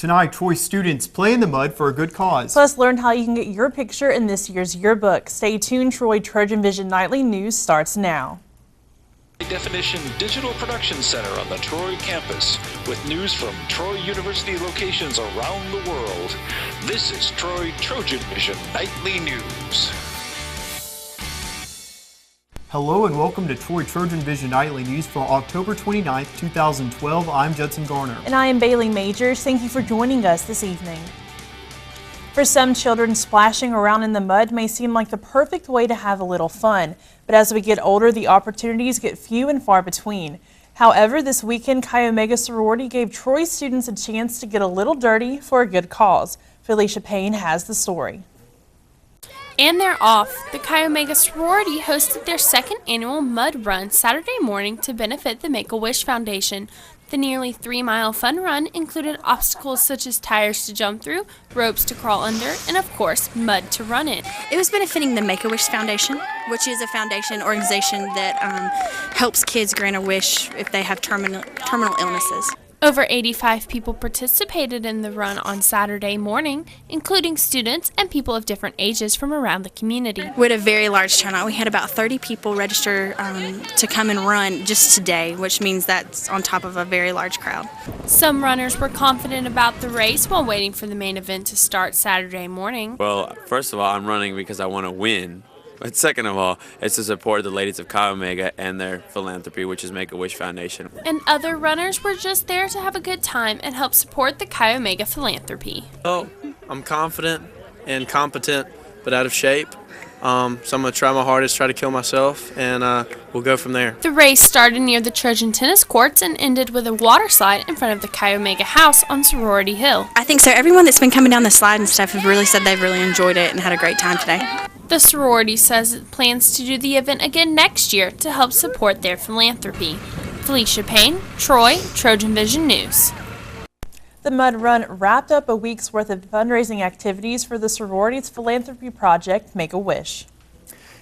Tonight, Troy students play in the mud for a good cause. Plus, learn how you can get your picture in this year's yearbook. Stay tuned. Troy TrojanVision Nightly News starts now. Definition Digital Production Center on the Troy campus with news from Troy University locations around the world. This is Troy TrojanVision Nightly News. Hello and welcome to Troy TrojanVision Nightly News for October 29th, 2012. I'm Judson Garner. And I am Bailey Majors. Thank you for joining us this evening. For some children, splashing around in the mud may seem like the perfect way to have a little fun. But as we get older, the opportunities get few and far between. However, this weekend, Chi Omega sorority gave Troy students a chance to get a little dirty for a good cause. Felicia Payne has the story. And they're off. The Chi Omega sorority hosted their second annual mud run Saturday morning to benefit the Make-A-Wish Foundation. The nearly 3-mile fun run included obstacles such as tires to jump through, ropes to crawl under, and of course, mud to run in. It was benefiting the Make-A-Wish Foundation, which is a foundation organization that helps kids grant a wish if they have terminal illnesses. Over 85 people participated in the run on Saturday morning, including students and people of different ages from around the community. We had a very large turnout. We had about 30 people register to come and run just today, which means that's on top of a very large crowd. Some runners were confident about the race while waiting for the main event to start Saturday morning. Well, first of all, I'm running because I want to win. But second of all, it's to support the ladies of Chi Omega and their philanthropy, which is Make-A-Wish Foundation. And other runners were just there to have a good time and help support the Chi Omega philanthropy. Oh, I'm confident and competent, but out of shape. So I'm going to try my hardest, try to kill myself, and we'll go from there. The race started near the Trojan tennis courts and ended with a water slide in front of the Chi Omega house on Sorority Hill. I think so. Everyone that's been coming down the slide and stuff have really said they've really enjoyed it and had a great time today. The sorority says it plans to do the event again next year to help support their philanthropy. Felicia Payne, Troy, TrojanVision News. The Mud Run wrapped up a week's worth of fundraising activities for the sorority's philanthropy project, Make-A-Wish.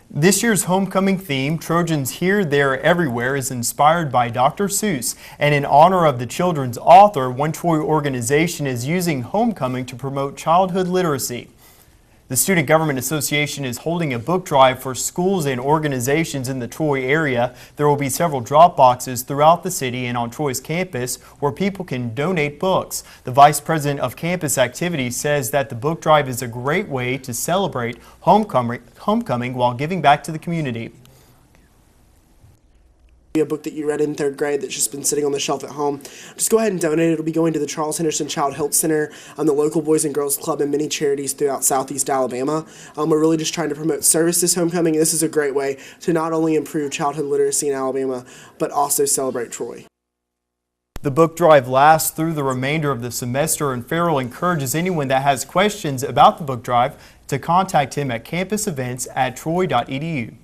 This year's homecoming theme, Trojans Here, There, Everywhere, is inspired by Dr. Seuss. And in honor of the children's author, one Troy organization is using homecoming to promote childhood literacy. The Student Government Association is holding a book drive for schools and organizations in the Troy area. There will be several drop boxes throughout the city and on Troy's campus where people can donate books. The Vice President of Campus Activities says that the book drive is a great way to celebrate homecoming while giving back to the community. A book that you read in 3rd grade that's just been sitting on the shelf at home, just go ahead and donate it. It'll be going to the Charles Henderson Child Health Center, the local Boys and Girls Club, and many charities throughout Southeast Alabama. We're really just trying to promote service this homecoming. This is a great way to not only improve childhood literacy in Alabama, but also celebrate Troy. The book drive lasts through the remainder of the semester, and Farrell encourages anyone that has questions about the book drive to contact him at campusevents@troy.edu.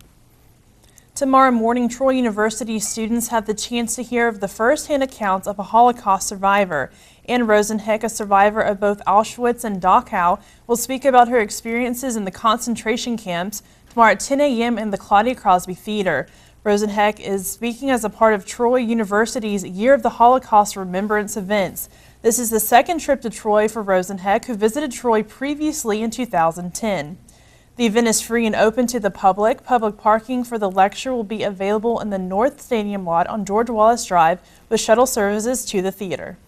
Tomorrow morning, Troy University students have the chance to hear of the first-hand accounts of a Holocaust survivor. Ann Rosenheck, a survivor of both Auschwitz and Dachau, will speak about her experiences in the concentration camps tomorrow at 10 a.m. in the Claudia Crosby Theater. Rosenheck is speaking as a part of Troy University's Year of the Holocaust Remembrance events. This is the second trip to Troy for Rosenheck, who visited Troy previously in 2010. The event is free and open to the public. Public parking for the lecture will be available in the North Stadium lot on George Wallace Drive with shuttle services to the theater.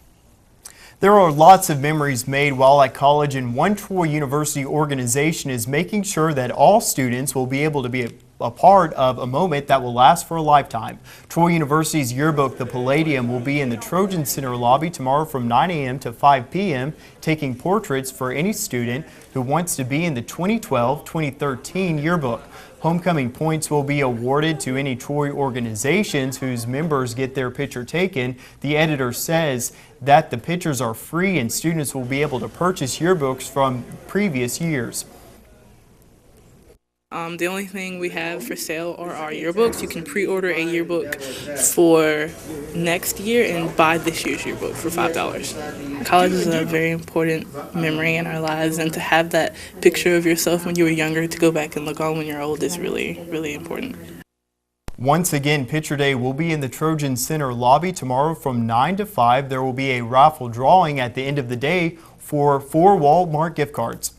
There are lots of memories made while at college, and one Troy University organization is making sure that all students will be able to be a part of a moment that will last for a lifetime. Troy University's yearbook, The Palladium, will be in the Trojan Center lobby tomorrow from 9 a.m. to 5 p.m., taking portraits for any student who wants to be in the 2012-2013 yearbook. Homecoming points will be awarded to any Troy organizations whose members get their picture taken. The editor says that the pictures are free and students will be able to purchase yearbooks from previous years. The only thing we have for sale are our yearbooks. You can pre-order a yearbook for next year and buy this year's yearbook for $5. College is a very important memory in our lives, and to have that picture of yourself when you were younger to go back and look on when you're old is really, really important. Once again, Pitcher Day will be in the Trojan Center lobby tomorrow from 9 to 5. There will be a raffle drawing at the end of the day for 4 Walmart gift cards.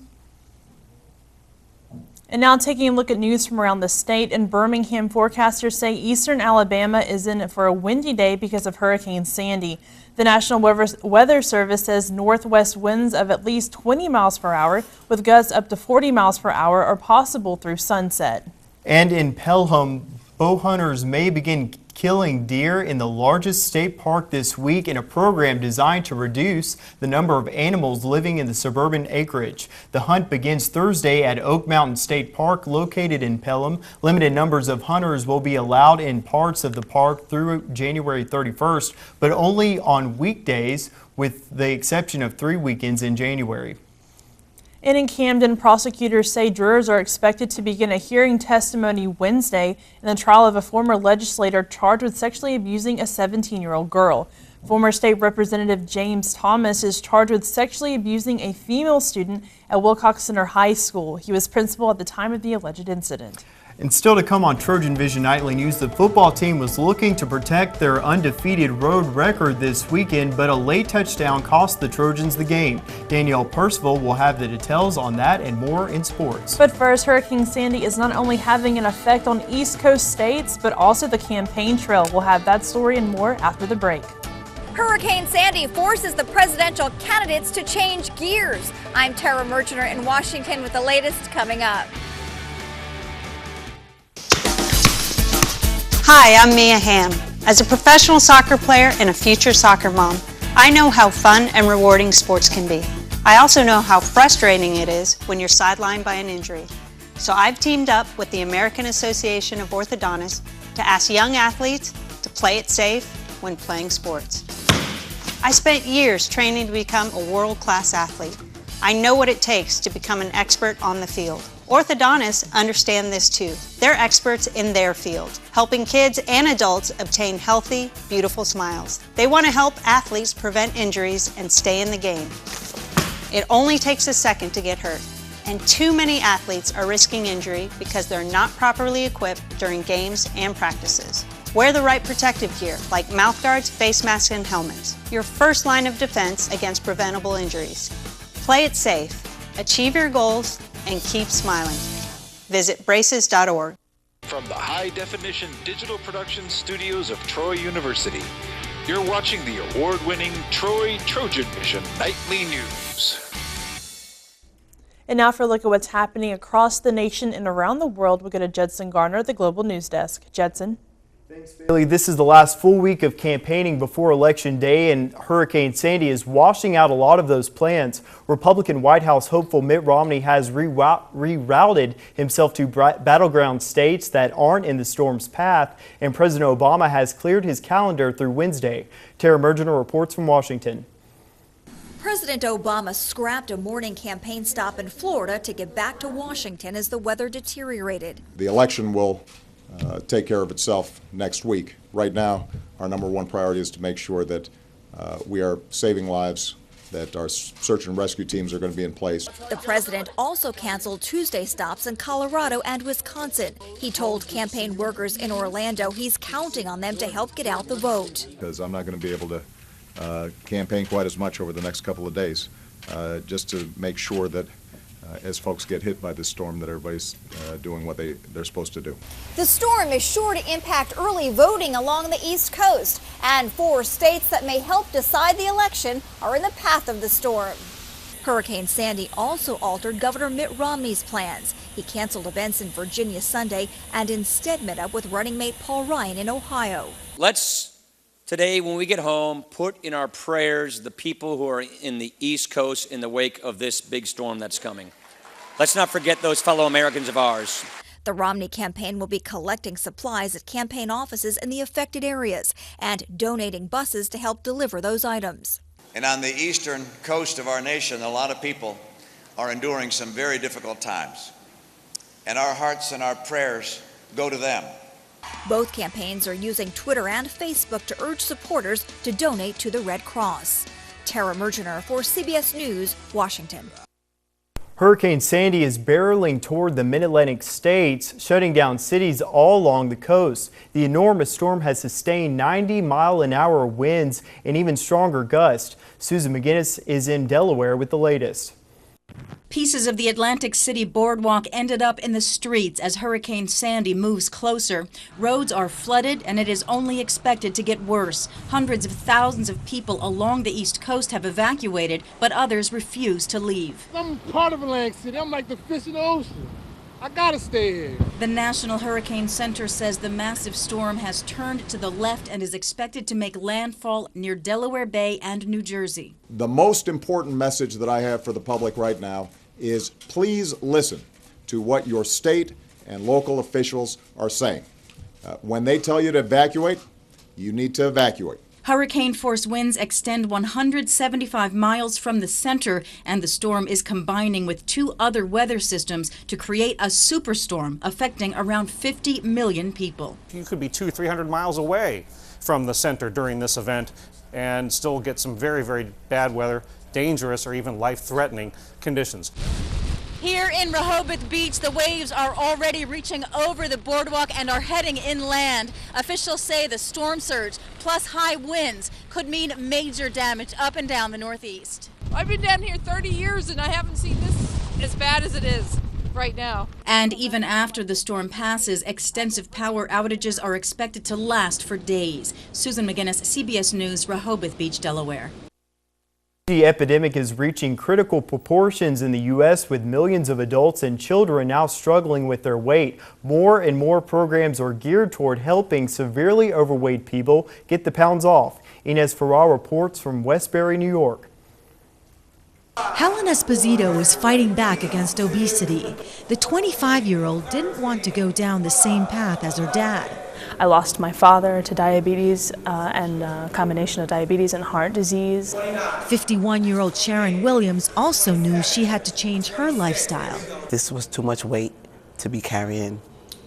And now taking a look at news from around the state. In Birmingham, forecasters say eastern Alabama is in for a windy day because of Hurricane Sandy. The National Weather Service says northwest winds of at least 20 miles per hour with gusts up to 40 miles per hour are possible through sunset. And in Pelham, bow hunters may begin killing deer in the largest state park this week in a program designed to reduce the number of animals living in the suburban acreage. The hunt begins Thursday at Oak Mountain State Park, located in Pelham. Limited numbers of hunters will be allowed in parts of the park through January 31st, but only on weekdays, with the exception of 3 weekends in January. And in Camden, prosecutors say jurors are expected to begin a hearing testimony Wednesday in the trial of a former legislator charged with sexually abusing a 17-year-old girl. Former State Representative James Thomas is charged with sexually abusing a female student at Wilcox Center High School. He was principal at the time of the alleged incident. And still to come on TrojanVision Nightly News, the football team was looking to protect their undefeated road record this weekend, but a late touchdown cost the Trojans the game. Danielle Percival will have the details on that and more in sports. But first, Hurricane Sandy is not only having an effect on East Coast states, but also the campaign trail. We'll have that story and more after the break. Hurricane Sandy forces the presidential candidates to change gears. I'm Tara Merchiner in Washington with the latest coming up. Hi, I'm Mia Hamm. As a professional soccer player and a future soccer mom, I know how fun and rewarding sports can be. I also know how frustrating it is when you're sidelined by an injury. So I've teamed up with the American Association of Orthodontists to ask young athletes to play it safe when playing sports. I spent years training to become a world-class athlete. I know what it takes to become an expert on the field. Orthodontists understand this too. They're experts in their field, helping kids and adults obtain healthy, beautiful smiles. They want to help athletes prevent injuries and stay in the game. It only takes a second to get hurt, and too many athletes are risking injury because they're not properly equipped during games and practices. Wear the right protective gear like mouthguards, face masks, and helmets. Your first line of defense against preventable injuries. Play it safe, achieve your goals, and keep smiling. Visit braces.org. From the high-definition digital production studios of Troy University, you're watching the award-winning TrojanVision Nightly News. And now for a look at what's happening across the nation and around the world, we'll go to Judson Garner at the Global News Desk. Judson. Thanks, Bailey. This is the last full week of campaigning before Election Day, and Hurricane Sandy is washing out a lot of those plans. Republican White House hopeful Mitt Romney has rerouted himself to battleground states that aren't in the storm's path, and President Obama has cleared his calendar through Wednesday. Tara Mergener reports from Washington. President Obama scrapped a morning campaign stop in Florida to get back to Washington as the weather deteriorated. The election will take care of itself next week. Right now, our number one priority is to make sure that we are saving lives, that our search and rescue teams are going to be in place. The president also canceled Tuesday stops in Colorado and Wisconsin. He told campaign workers in Orlando he's counting on them to help get out the vote. Because I'm not going to be able to campaign quite as much over the next couple of days, just to make sure that as folks get hit by this storm, that everybody's doing what they're supposed to do. The storm is sure to impact early voting along the East Coast, and 4 states that may help decide the election are in the path of the storm. Hurricane Sandy also altered Governor Mitt Romney's plans. He canceled events in Virginia Sunday and instead met up with running mate Paul Ryan in Ohio. Let's today, when we get home, put in our prayers the people who are in the East Coast in the wake of this big storm that's coming. Let's not forget those fellow Americans of ours. The Romney campaign will be collecting supplies at campaign offices in the affected areas and donating buses to help deliver those items. And on the eastern coast of our nation, a lot of people are enduring some very difficult times. And our hearts and our prayers go to them. Both campaigns are using Twitter and Facebook to urge supporters to donate to the Red Cross. Tara Mergener for CBS News, Washington. Hurricane Sandy is barreling toward the mid-Atlantic states, shutting down cities all along the coast. The enormous storm has sustained 90-mile-an-hour winds and even stronger gusts. Susan McGinnis is in Delaware with the latest. Pieces of the Atlantic City boardwalk ended up in the streets as Hurricane Sandy moves closer. Roads are flooded, and it is only expected to get worse. Hundreds of thousands of people along the East Coast have evacuated, but others refuse to leave. I'm part of Atlantic City. I'm like the fish in the ocean. I gotta stay here. The National Hurricane Center says the massive storm has turned to the left and is expected to make landfall near Delaware Bay and New Jersey. The most important message that I have for the public right now is please listen to what your state and local officials are saying. When they tell you to evacuate, you need to evacuate. Hurricane-force winds extend 175 miles from the center, and the storm is combining with two other weather systems to create a superstorm affecting around 50 million people. You could be 200-300 miles away from the center during this event and still get some very, very bad weather, dangerous or even life-threatening conditions. Here in Rehoboth Beach, the waves are already reaching over the boardwalk and are heading inland. Officials say the storm surge plus high winds could mean major damage up and down the Northeast. I've been down here 30 years and I haven't seen this as bad as it is right now. And even after the storm passes, extensive power outages are expected to last for days. Susan McGinnis, CBS News, Rehoboth Beach, Delaware. The epidemic is reaching critical proportions in the U.S. with millions of adults and children now struggling with their weight. More and more programs are geared toward helping severely overweight people get the pounds off. Inez Farrar reports from Westbury, New York. Helen Esposito is fighting back against obesity. The 25-year-old didn't want to go down the same path as her dad. I lost my father to diabetes and a combination of diabetes and heart disease. 51-year-old Sharon Williams also knew she had to change her lifestyle. This was too much weight to be carrying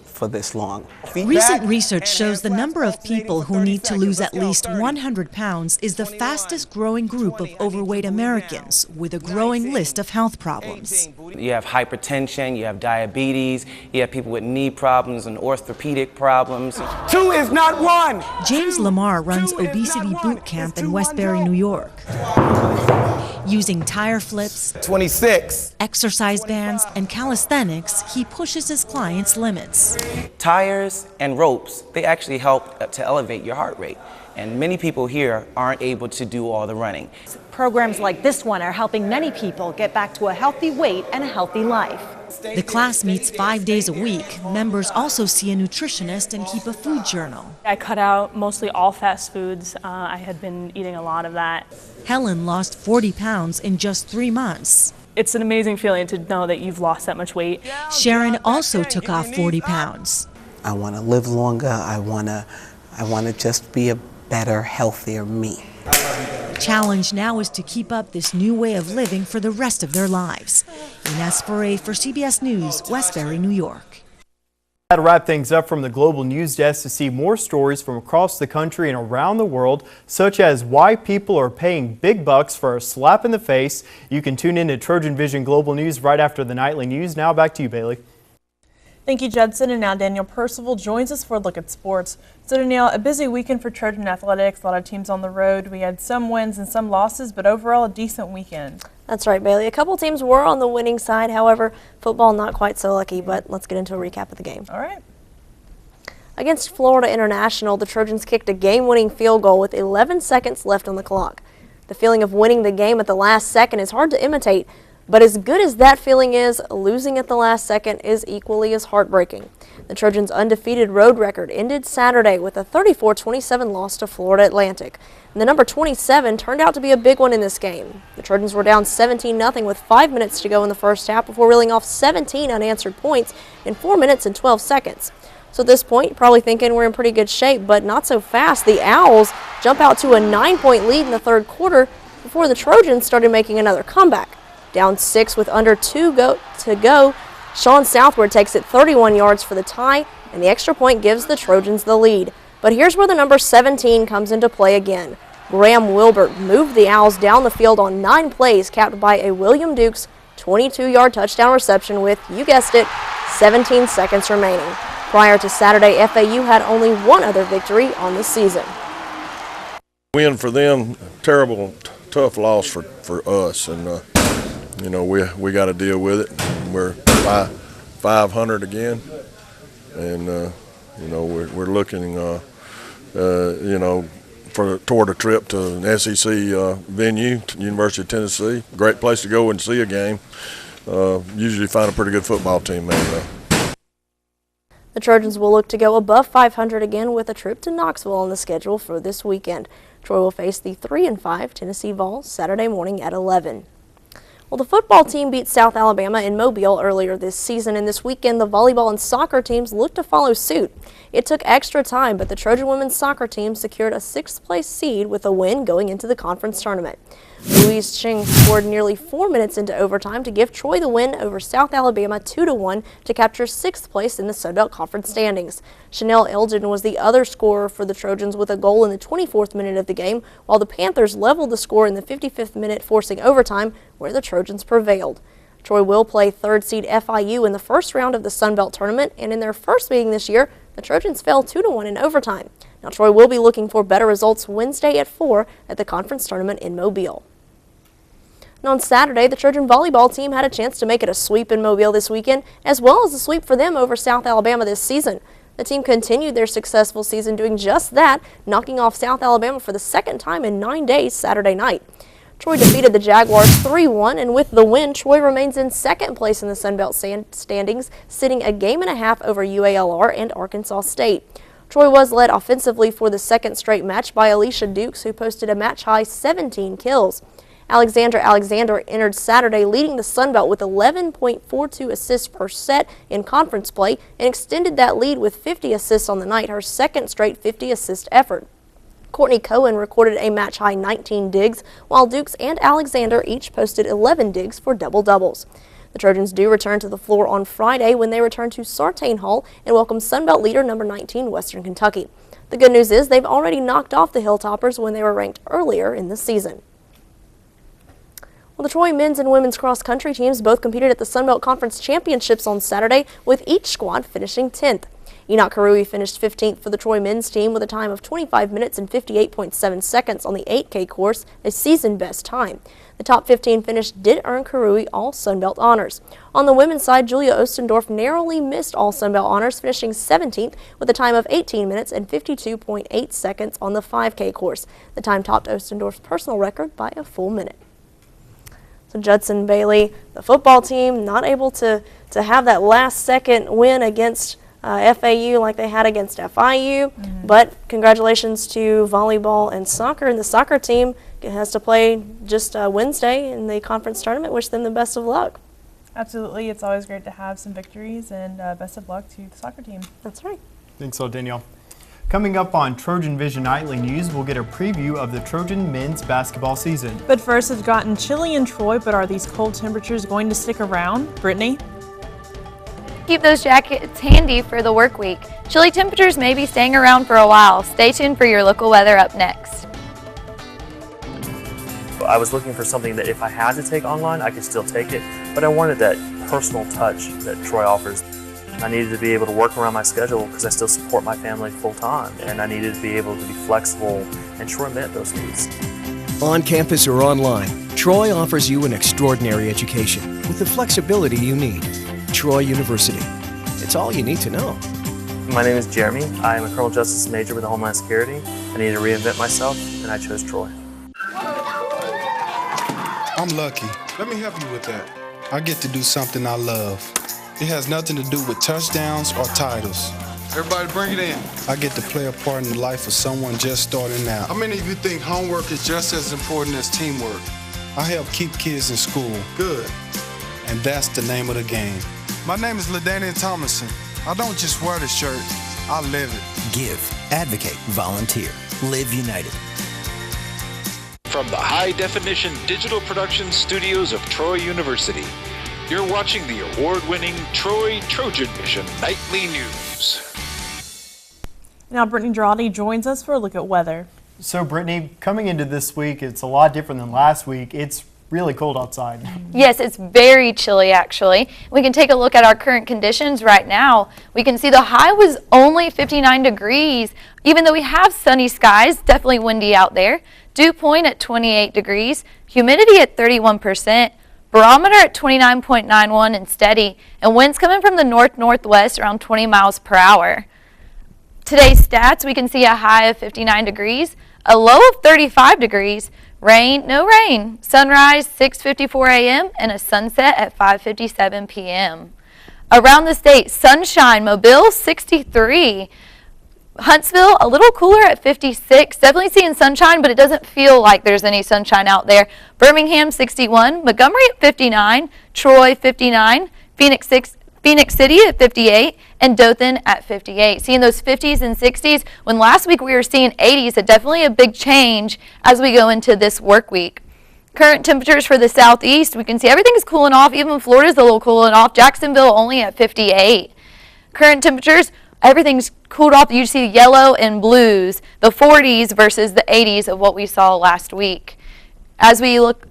for this long. Recent research shows the number of people who need to lose at least 100 pounds is the fastest growing group of overweight Americans, with a growing list of health problems. You have hypertension, you have diabetes, you have people with knee problems and orthopedic problems. 2 is not 1! James Lamar runs Obesity Boot Camp in Westbury, New York. Using tire flips, 26, exercise bands, and calisthenics, he pushes his clients' limits. Tires and ropes, they actually help to elevate your heart rate. And many people here aren't able to do all the running. Programs like this one are helping many people get back to a healthy weight and a healthy life. The class meets 5 days a week. Members also see a nutritionist and keep a food journal. I cut out mostly all fast foods. I had been eating a lot of that. Helen lost 40 pounds in just 3 months. It's an amazing feeling to know that you've lost that much weight. Sharon also took off 40 pounds. I want to live longer. I want to just be a better, healthier me. The challenge now is to keep up this new way of living for the rest of their lives. Inez Farrar for CBS News, Westbury, New York. To wrap things up from the Global News Desk, to see more stories from across the country and around the world, such as why people are paying big bucks for a slap in the face, you can tune in to Trojan Vision Global News right after the nightly news. Now back to you, Bailey. Thank you, Judson. And now Daniel Percival joins us for a look at sports. So, Danielle, a busy weekend for Trojan athletics. A lot of teams on the road. We had some wins and some losses, but overall a decent weekend. That's right, Bailey. A couple teams were on the winning side. However, football not quite so lucky, but let's get into a recap of the game. All right. Against Florida International, the Trojans kicked a game-winning field goal with 11 seconds left on the clock. The feeling of winning the game at the last second is hard to imitate, but as good as that feeling is, losing at the last second is equally as heartbreaking. The Trojans' undefeated road record ended Saturday with a 34-27 loss to Florida Atlantic. And the number 27 turned out to be a big one in this game. The Trojans were down 17-0 with 5 minutes to go in the first half before reeling off 17 unanswered points in 4 minutes and 12 seconds. So at this point, you're probably thinking we're in pretty good shape, but not so fast. The Owls jump out to a 9-point lead in the third quarter before the Trojans started making another comeback. Down 6 with under 2 to go, Sean Southward takes it 31 yards for the tie, and the extra point gives the Trojans the lead. But here's where the number 17 comes into play again. Graham Wilbert moved the Owls down the field on 9 plays, capped by a William Dukes 22-yard touchdown reception with, you guessed it, 17 seconds remaining. Prior to Saturday, FAU had only one other victory on the season. Win for them, terrible, tough loss for us, and you know, we got to deal with it. We're 500 again, and you know, we're looking, you know, toward a trip to an SEC venue, University of Tennessee. Great place to go and see a game. Usually find a pretty good football team there. The Trojans will look to go above 500 again with a trip to Knoxville on the schedule for this weekend. Troy will face the 3-5 Tennessee Vols Saturday morning at 11. Well, the football team beat South Alabama in Mobile earlier this season, and this weekend the volleyball and soccer teams look to follow suit. It took extra time, but the Trojan women's soccer team secured a 6th-place seed with a win going into the conference tournament. Louise Ching scored nearly 4 minutes into overtime to give Troy the win over South Alabama 2-1 to capture 6th place in the Sun Belt Conference standings. Chanel Elgin was the other scorer for the Trojans with a goal in the 24th minute of the game, while the Panthers leveled the score in the 55th minute, forcing overtime, where the Trojans prevailed. Troy will play 3rd seed FIU in the first round of the Sun Belt tournament, and in their first meeting this year, the Trojans fell 2-1 in overtime. Now Troy will be looking for better results Wednesday at 4 at the conference tournament in Mobile. And on Saturday, the Trojan volleyball team had a chance to make it a sweep in Mobile this weekend, as well as a sweep for them over South Alabama this season. The team continued their successful season doing just that, knocking off South Alabama for the second time in 9 days Saturday night. Troy defeated the Jaguars 3-1, and with the win, Troy remains in 2nd place in the Sun Belt standings, sitting a game and a half over UALR and Arkansas State. Troy was led offensively for the 2nd straight match by Alicia Dukes, who posted a match-high 17 kills. Alexander entered Saturday leading the Sun Belt with 11.42 assists per set in conference play and extended that lead with 50 assists on the night, her 2nd straight 50-assist effort. Courtney Cohen recorded a match-high 19 digs, while Dukes and Alexander each posted 11 digs for double-doubles. The Trojans do return to the floor on Friday when they return to Sartain Hall and welcome Sun Belt leader number 19 Western Kentucky. The good news is they've already knocked off the Hilltoppers when they were ranked earlier in the season. Well, the Troy men's and women's cross-country teams both competed at the Sun Belt Conference Championships on Saturday, with each squad finishing 10th. Enoch Karui finished 15th for the Troy men's team with a time of 25 minutes and 58.7 seconds on the 8K course, a season-best time. The top 15 finish did earn Karui all Sun Belt honors. On the women's side, Julia Ostendorf narrowly missed all Sun Belt honors, finishing 17th with a time of 18 minutes and 52.8 seconds on the 5K course. The time topped Ostendorf's personal record by a full minute. So Judson Bailey, the football team, not able to have that last-second win against FAU like they had against FIU, but congratulations to volleyball and soccer, and the soccer team has to play just Wednesday in the conference tournament. Wish them the best of luck. Absolutely. It's always great to have some victories, and best of luck to the soccer team. That's right. Thanks so, Danielle. Coming up on TrojanVision Nightly News, we'll get a preview of the Trojan men's basketball season. But first, it's gotten chilly in Troy, but are these cold temperatures going to stick around? Brittany? Keep those jackets handy for the work week. Chilly temperatures may be staying around for a while. Stay tuned for your local weather up next. I was looking for something that if I had to take online, I could still take it, but I wanted that personal touch that Troy offers. I needed to be able to work around my schedule because I still support my family full time, and I needed to be able to be flexible, and Troy met those needs. On campus or online, Troy offers you an extraordinary education with the flexibility you need. Troy University. It's all you need to know. My name is Jeremy. I am a criminal justice major with Homeland Security. I needed to reinvent myself, and I chose Troy. I'm lucky. Let me help you with that. I get to do something I love. It has nothing to do with touchdowns or titles. Everybody bring it in. I get to play a part in the life of someone just starting out. How many of you think homework is just as important as teamwork? I help keep kids in school. Good. And that's the name of the game. My name is LaDainian Thomason. I don't just wear the shirt, I live it. Give, advocate, volunteer. Live United. From the high-definition digital production studios of Troy University, you're watching the award-winning TrojanVision Nightly News. Now Brittany Drawdy joins us for a look at weather. So Brittany, coming into this week, it's a lot different than last week. It's really cold outside. Yes, it's very chilly actually. We can take a look at our current conditions right now. We can see the high was only 59 degrees, even though we have sunny skies, definitely windy out there. Dew point at 28 degrees, humidity at 31%, barometer at 29.91 and steady, and winds coming from the north-northwest around 20 miles per hour. Today's stats, we can see a high of 59 degrees, a low of 35 degrees, rain, no rain, sunrise 6:54 a.m. and a sunset at 5:57 p.m. Around the state, sunshine, Mobile 63, Huntsville a little cooler at 56, definitely seeing sunshine, but it doesn't feel like there's any sunshine out there. Birmingham 61, Montgomery at 59, Troy 59, Phoenix City at 58, and Dothan at 58. Seeing those 50s and 60s, when last week we were seeing 80s, it's definitely a big change as we go into this work week. Current temperatures for the southeast, we can see everything's cooling off, even Florida's a little cooling off, Jacksonville only at 58. Current temperatures, everything's cooled off. You see yellow and blues, the 40s versus the 80s of what we saw last week. As we look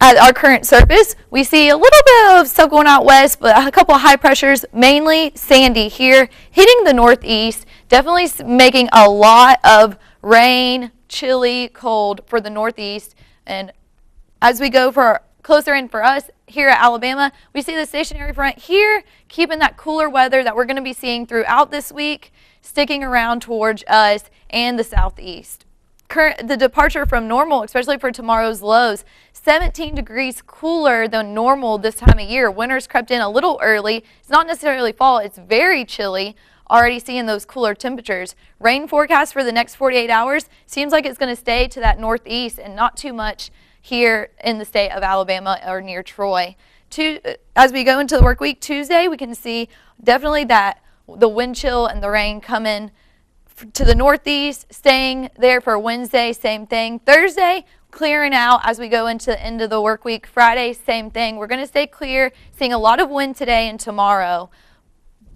at our current surface, we see a little bit of stuff going out west, but a couple of high pressures, mainly sandy here, hitting the northeast, definitely making a lot of rain, chilly, cold for the northeast. And as we go for closer in for us here at Alabama, we see the stationary front here, keeping that cooler weather that we're going to be seeing throughout this week, sticking around towards us and the southeast. The departure from normal, especially for tomorrow's lows, 17 degrees cooler than normal this time of year. Winter's crept in a little early. It's not necessarily fall. It's very chilly. Already seeing those cooler temperatures. Rain forecast for the next 48 hours seems like it's going to stay to that northeast and not too much here in the state of Alabama or near Troy. As we go into the work week, Tuesday, we can see definitely that the wind chill and the rain coming to the northeast, staying there for Wednesday, same thing. Thursday, clearing out as we go into the end of the work week. Friday, same thing. We're going to stay clear, seeing a lot of wind today and tomorrow.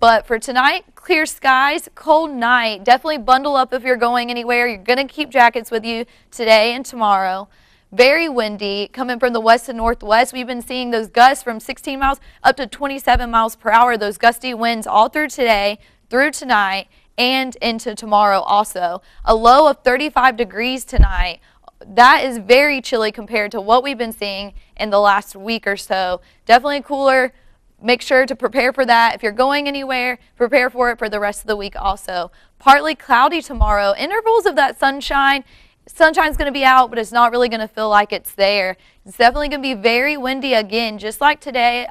But for tonight, clear skies, cold night. Definitely bundle up if you're going anywhere. You're going to keep jackets with you today and tomorrow. Very windy, coming from the west and northwest. We've been seeing those gusts from 16 miles up to 27 miles per hour. Those gusty winds all through today, through tonight, and into tomorrow also. A low of 35 degrees tonight. That is very chilly compared to what we've been seeing in the last week or so. Definitely cooler. Make sure to prepare for that. If you're going anywhere, prepare for it for the rest of the week also. Partly cloudy tomorrow. Intervals of that sunshine. Sunshine's going to be out, but it's not really going to feel like it's there. It's definitely going to be very windy again, just like today,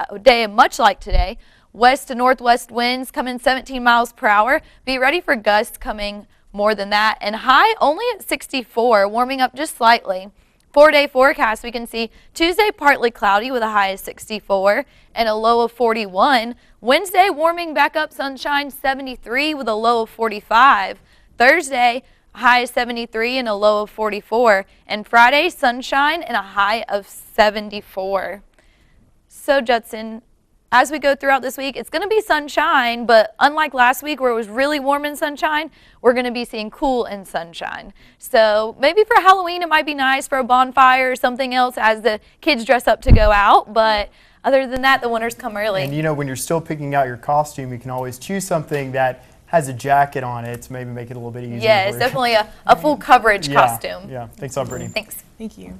much like today. West to northwest winds coming 17 miles per hour. Be ready for gusts coming more than that. And high only at 64, warming up just slightly. 4-day forecast, we can see Tuesday partly cloudy with a high of 64 and a low of 41. Wednesday warming back up, sunshine 73 with a low of 45. Thursday, high of 73 and a low of 44. And Friday, sunshine and a high of 74. So Judson, as we go throughout this week, it's going to be sunshine, but unlike last week where it was really warm in sunshine, we're going to be seeing cool in sunshine. So maybe for Halloween it might be nice for a bonfire or something else as the kids dress up to go out, but other than that, the winters come early. And you know, when you're still picking out your costume, you can always choose something that has a jacket on it to maybe make it a little bit easier. Yeah, it's definitely a full coverage costume. Yeah, thanks, Brittany. Thanks. Thank you.